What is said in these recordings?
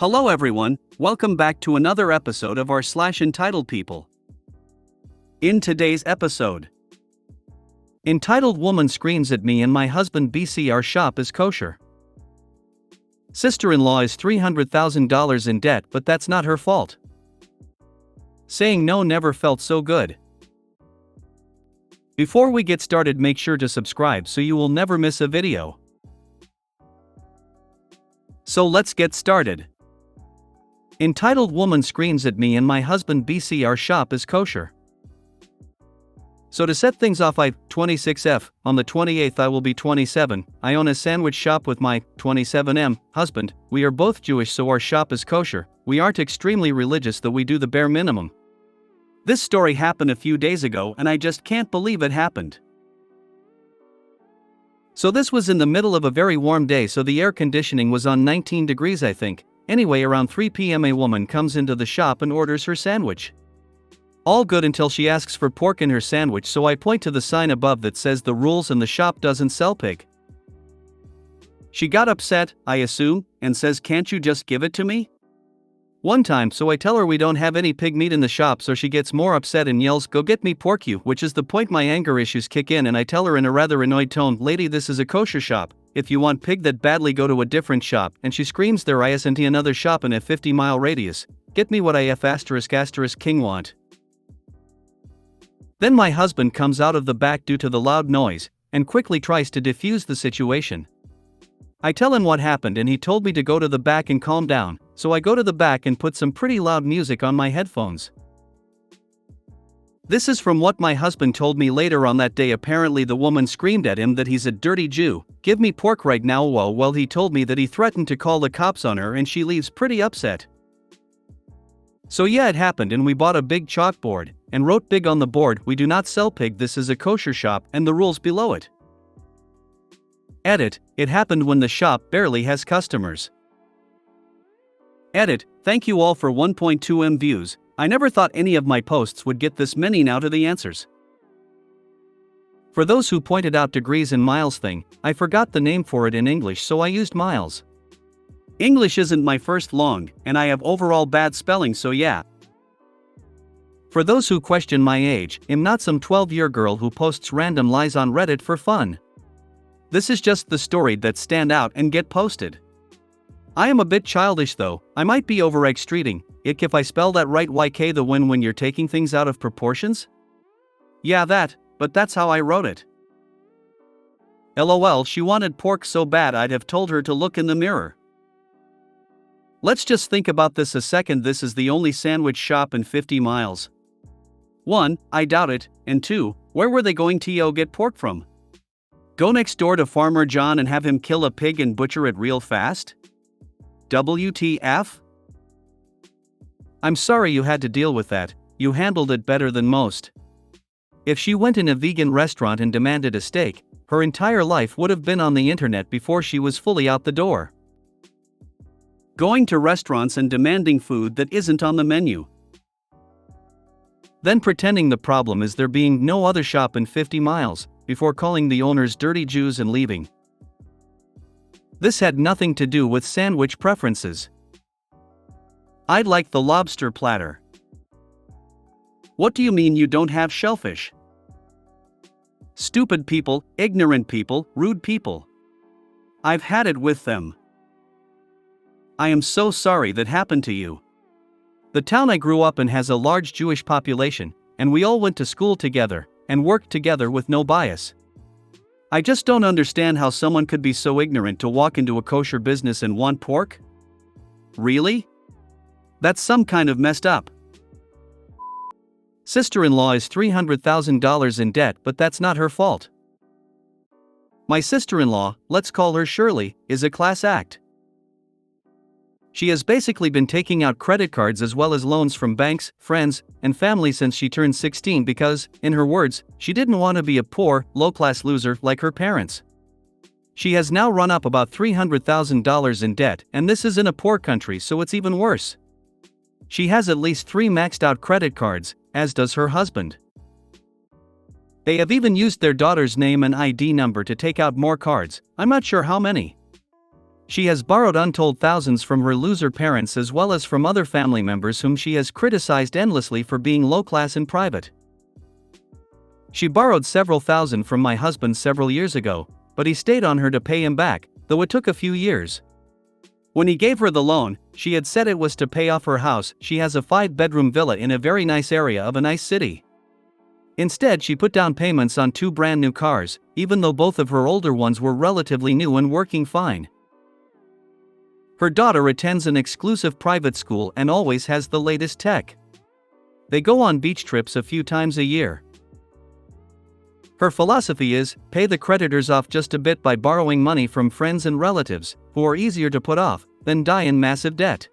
Hello everyone, welcome back to another episode of our entitled people. In today's episode, entitled woman screams at me and my husband BC our shop is kosher. Sister-in-law is $300,000 in debt but that's not her fault. Saying no never felt so good. Before we get started, make sure to subscribe so you will never miss a video. So let's get started. Entitled woman screams at me and my husband BC our shop is kosher. So to set things off, I'm 26F, on the 28th I will be 27, I own a sandwich shop with my 27M husband, we are both Jewish so our shop is kosher, we aren't extremely religious though we do the bare minimum. This story happened a few days ago and I just can't believe it happened. So this was in the middle of a very warm day so the air conditioning was on 19 degrees I think. Anyway, around 3 p.m. a woman comes into the shop and orders her sandwich. All good until she asks for pork in her sandwich, so I point to the sign above that says the rules and the shop doesn't sell pig. She got upset, I assume, and says, "Can't you just give it to me?" One time, so I tell her we don't have any pig meat in the shop, so she gets more upset and yells, "Go get me pork you," which is the point my anger issues kick in and I tell her in a rather annoyed tone, "Lady, this is a kosher shop. If you want pig that badly go to a different shop," and she screams, "There isn't another shop in a 50-mile radius. Get me what I ***king want." Then my husband comes out of the back due to the loud noise, and quickly tries to defuse the situation. I tell him what happened and he told me to go to the back and calm down, so I go to the back and put some pretty loud music on my headphones. This is from what my husband told me later on that day. Apparently the woman screamed at him that he's a dirty Jew, "Give me pork right now." Well, he told me that he threatened to call the cops on her and she leaves pretty upset. So yeah, it happened and we bought a big chalkboard, and wrote big on the board, "We do not sell pig, this is a kosher shop," and the rules below it. Edit, it happened when the shop barely has customers. Edit, thank you all for 1.2M views. I never thought any of my posts would get this many. Now to the answers. For those who pointed out degrees and miles thing, I forgot the name for it in English so I used miles. English isn't my first long, and I have overall bad spelling so yeah. For those who question my age, I'm not some 12-year girl who posts random lies on Reddit for fun. This is just the story that stand out and get posted. I am a bit childish though, I might be over-extreating it if I spell that right. YK the win when you're taking things out of proportions? Yeah but that's how I wrote it. LOL, she wanted pork so bad I'd have told her to look in the mirror. Let's just think about this a second. This is the only sandwich shop in 50 miles. 1. I doubt it, and 2. Where were they going to get pork from? Go next door to Farmer John and have him kill a pig and butcher it real fast? WTF? I'm sorry you had to deal with that, you handled it better than most. If she went in a vegan restaurant and demanded a steak, her entire life would have been on the internet before she was fully out the door. Going to restaurants and demanding food that isn't on the menu. Then pretending the problem is there being no other shop in 50 miles, before calling the owners dirty Jews and leaving. This had nothing to do with sandwich preferences. I'd like the lobster platter. What do you mean you don't have shellfish? Stupid people, ignorant people, rude people. I've had it with them. I am so sorry that happened to you. The town I grew up in has a large Jewish population, and we all went to school together, and worked together with no bias. I just don't understand how someone could be so ignorant to walk into a kosher business and want pork? Really? That's some kind of messed up. Sister-in-law is $300,000 in debt but that's not her fault. My sister-in-law, let's call her Shirley, is a class act. She has basically been taking out credit cards as well as loans from banks, friends, and family since she turned 16 because, in her words, she didn't want to be a poor, low-class loser like her parents. She has now run up about $300,000 in debt, and this is in a poor country so it's even worse. She has at least 3 maxed-out credit cards, as does her husband. They have even used their daughter's name and ID number to take out more cards, I'm not sure how many. She has borrowed untold thousands from her loser parents as well as from other family members whom she has criticized endlessly for being low-class in private. She borrowed several thousand from my husband several years ago, but he stayed on her to pay him back, though it took a few years. When he gave her the loan, she had said it was to pay off her house. She has a 5-bedroom villa in a very nice area of a nice city. Instead, she put down payments on 2 brand new cars, even though both of her older ones were relatively new and working fine. Her daughter attends an exclusive private school and always has the latest tech. They go on beach trips a few times a year. Her philosophy is, pay the creditors off just a bit by borrowing money from friends and relatives, who are easier to put off, than die in massive debt.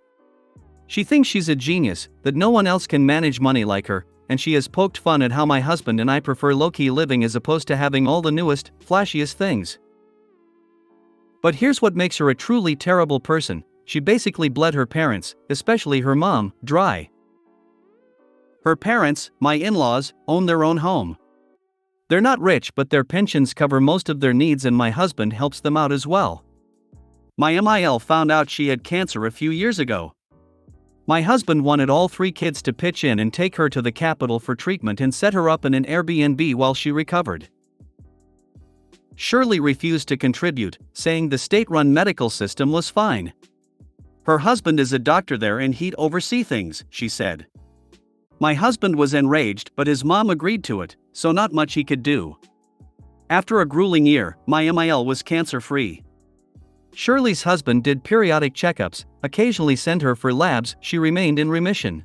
She thinks she's a genius, that no one else can manage money like her, and she has poked fun at how my husband and I prefer low-key living as opposed to having all the newest, flashiest things. But here's what makes her a truly terrible person: she basically bled her parents, especially her mom, dry. Her parents, my in-laws, own their own home. They're not rich, but their pensions cover most of their needs and my husband helps them out as well. My MIL found out she had cancer a few years ago. My husband wanted all 3 kids to pitch in and take her to the capital for treatment and set her up in an Airbnb while she recovered. Shirley refused to contribute, saying the state-run medical system was fine. Her husband is a doctor there and he'd oversee things, she said. My husband was enraged, but his mom agreed to it, so not much he could do. After a grueling year, my MIL was cancer-free. Shirley's husband did periodic checkups, occasionally sent her for labs. She remained in remission.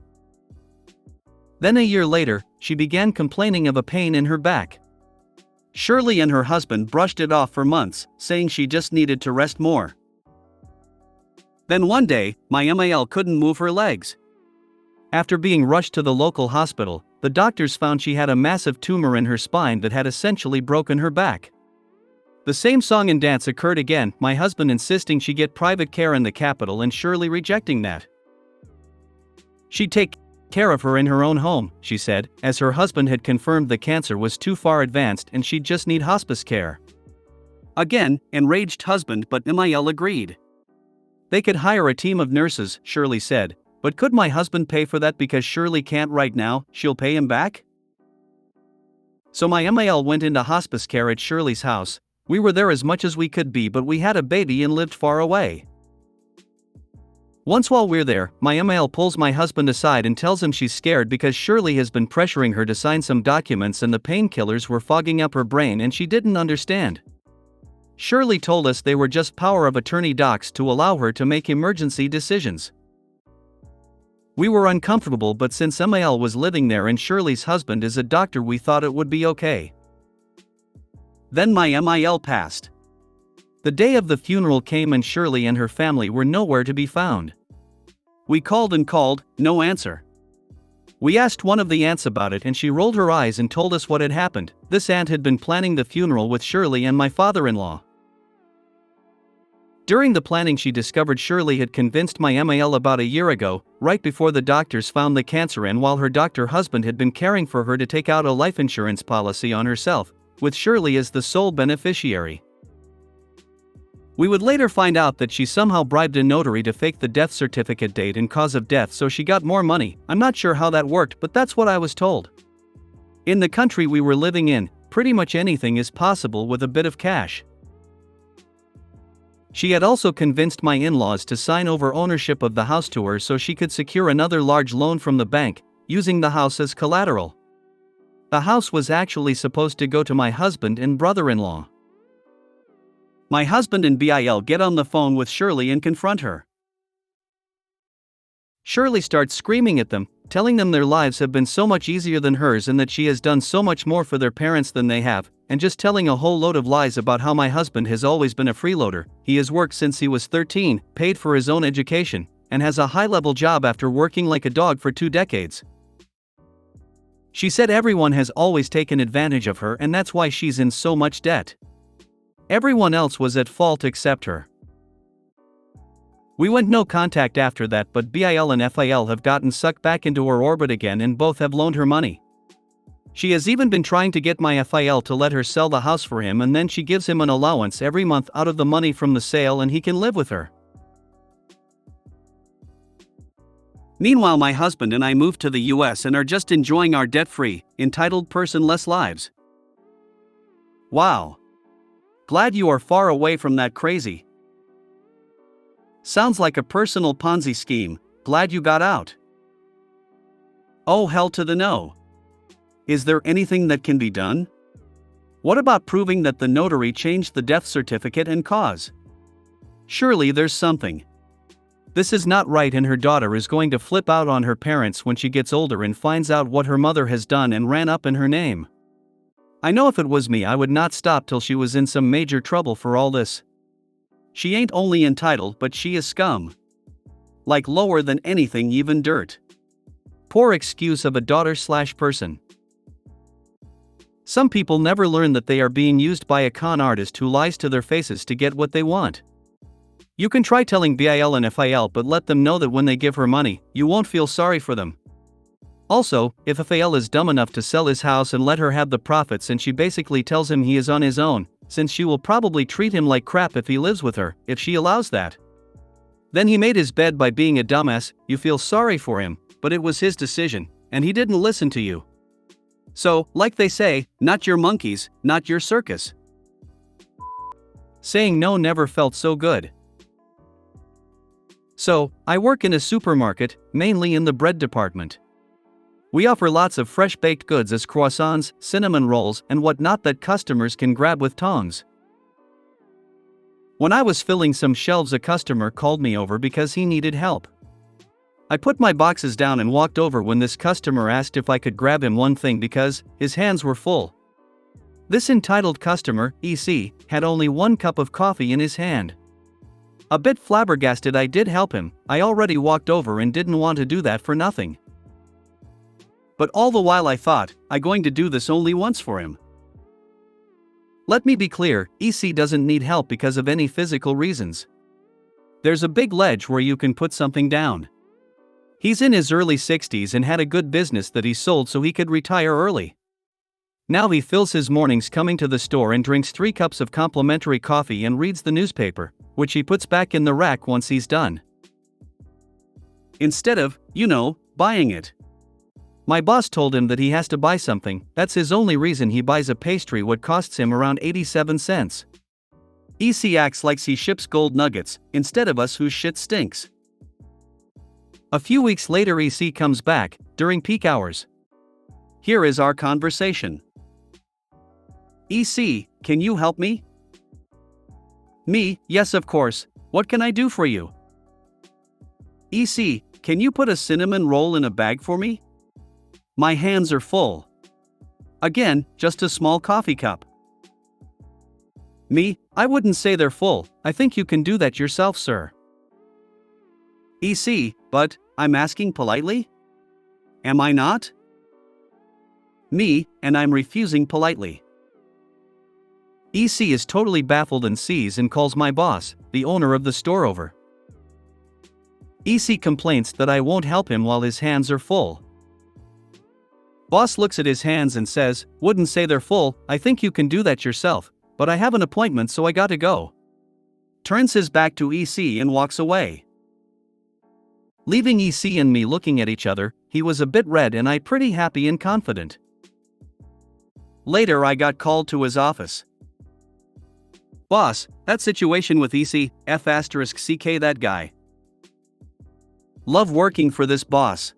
Then a year later, she began complaining of a pain in her back. Shirley and her husband brushed it off for months, saying she just needed to rest more. Then one day, my MIL couldn't move her legs. After being rushed to the local hospital, the doctors found she had a massive tumor in her spine that had essentially broken her back. The same song and dance occurred again, my husband insisting she get private care in the capital and Shirley rejecting that. She'd take care of her in her own home, she said, as her husband had confirmed the cancer was too far advanced and she'd just need hospice care. Again, enraged husband, but MIL agreed. They could hire a team of nurses, Shirley said. But could my husband pay for that because Shirley can't right now? She'll pay him back? So my MIL went into hospice care at Shirley's house. We were there as much as we could be, but we had a baby and lived far away. Once while we're there, my MIL pulls my husband aside and tells him she's scared because Shirley has been pressuring her to sign some documents and the painkillers were fogging up her brain and she didn't understand. Shirley told us they were just power of attorney docs to allow her to make emergency decisions. We were uncomfortable, but since MIL was living there and Shirley's husband is a doctor, we thought it would be okay. Then my MIL passed. The day of the funeral came and Shirley and her family were nowhere to be found. We called and called, no answer. We asked one of the aunts about it and she rolled her eyes and told us what had happened. This aunt had been planning the funeral with Shirley and my father-in-law. During the planning, she discovered Shirley had convinced my MIL about a year ago, right before the doctors found the cancer and while her doctor husband had been caring for her, to take out a life insurance policy on herself, with Shirley as the sole beneficiary. We would later find out that she somehow bribed a notary to fake the death certificate date and cause of death so she got more money. I'm not sure how that worked, but that's what I was told. In the country we were living in, pretty much anything is possible with a bit of cash. She had also convinced my in-laws to sign over ownership of the house to her so she could secure another large loan from the bank, using the house as collateral. The house was actually supposed to go to my husband and brother-in-law. My husband and BIL get on the phone with Shirley and confront her. Shirley starts screaming at them, telling them their lives have been so much easier than hers and that she has done so much more for their parents than they have, and just telling a whole load of lies about how my husband has always been a freeloader. He has worked since he was 13, paid for his own education, and has a high-level job after working like a dog for 2 decades. She said everyone has always taken advantage of her and that's why she's in so much debt. Everyone else was at fault except her. We went no contact after that, but BIL and FIL have gotten sucked back into her orbit again and both have loaned her money. She has even been trying to get my FIL to let her sell the house for him, and then she gives him an allowance every month out of the money from the sale and he can live with her. Meanwhile, my husband and I moved to the US and are just enjoying our debt-free, entitled person-less lives. Wow. Glad you are far away from that crazy. Sounds like a personal Ponzi scheme. Glad you got out. Oh, hell to the no. Is there anything that can be done? What about proving that the notary changed the death certificate and cause? Surely there's something. This is not right, and her daughter is going to flip out on her parents when she gets older and finds out what her mother has done and ran up in her name. I know if it was me, I would not stop till she was in some major trouble for all this. She ain't only entitled, but she is scum. Like lower than anything, even dirt. Poor excuse of a daughter/person. Some people never learn that they are being used by a con artist who lies to their faces to get what they want. You can try telling BIL and FIL, but let them know that when they give her money, you won't feel sorry for them. Also, if FIL is dumb enough to sell his house and let her have the profits, and she basically tells him he is on his own, since she will probably treat him like crap if he lives with her, if she allows that. Then he made his bed by being a dumbass, you feel sorry for him, but it was his decision, and he didn't listen to you. So, like they say, not your monkeys, not your circus. Saying no never felt so good. So, I work in a supermarket, mainly in the bread department. We offer lots of fresh baked goods as croissants, cinnamon rolls, and whatnot that customers can grab with tongs. When I was filling some shelves, a customer called me over because he needed help. I put my boxes down and walked over when this customer asked if I could grab him one thing because his hands were full. This entitled customer, EC, had only 1 cup of coffee in his hand. A bit flabbergasted, I did help him. I already walked over and didn't want to do that for nothing. But all the while I thought, I'm going to do this only once for him. Let me be clear, EC doesn't need help because of any physical reasons. There's a big ledge where you can put something down. He's in his early 60s and had a good business that he sold so he could retire early. Now he fills his mornings coming to the store and drinks 3 cups of complimentary coffee and reads the newspaper, which he puts back in the rack once he's done. Instead of, buying it. My boss told him that he has to buy something. That's his only reason he buys a pastry what costs him around 87 cents. EC acts like he ships gold nuggets, instead of us whose shit stinks. A few weeks later, EC comes back, during peak hours. Here is our conversation. EC, can you help me? Me, yes of course, what can I do for you? EC, can you put a cinnamon roll in a bag for me? My hands are full. Again, just a small coffee cup. Me, I wouldn't say they're full, I think you can do that yourself, sir. EC, but, I'm asking politely? Am I not? Me, and I'm refusing politely. EC is totally baffled and sees and calls my boss, the owner of the store, over. EC complains that I won't help him while his hands are full. Boss looks at his hands and says, wouldn't say they're full, I think you can do that yourself, but I have an appointment so I gotta go. Turns his back to EC and walks away. Leaving EC and me looking at each other, he was a bit red and I pretty happy and confident. Later I got called to his office. Boss, that situation with EC, F***CK that guy. Love working for this boss.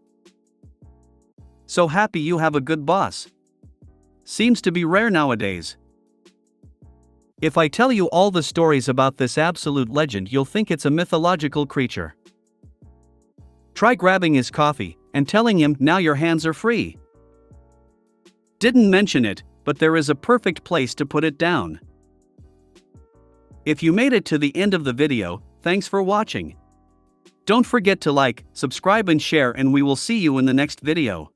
So happy you have a good boss. Seems to be rare nowadays. If I tell you all the stories about this absolute legend, you'll think it's a mythological creature. Try grabbing his coffee and telling him, now your hands are free. Didn't mention it, but there is a perfect place to put it down. If you made it to the end of the video, thanks for watching. Don't forget to like, subscribe and share, and we will see you in the next video.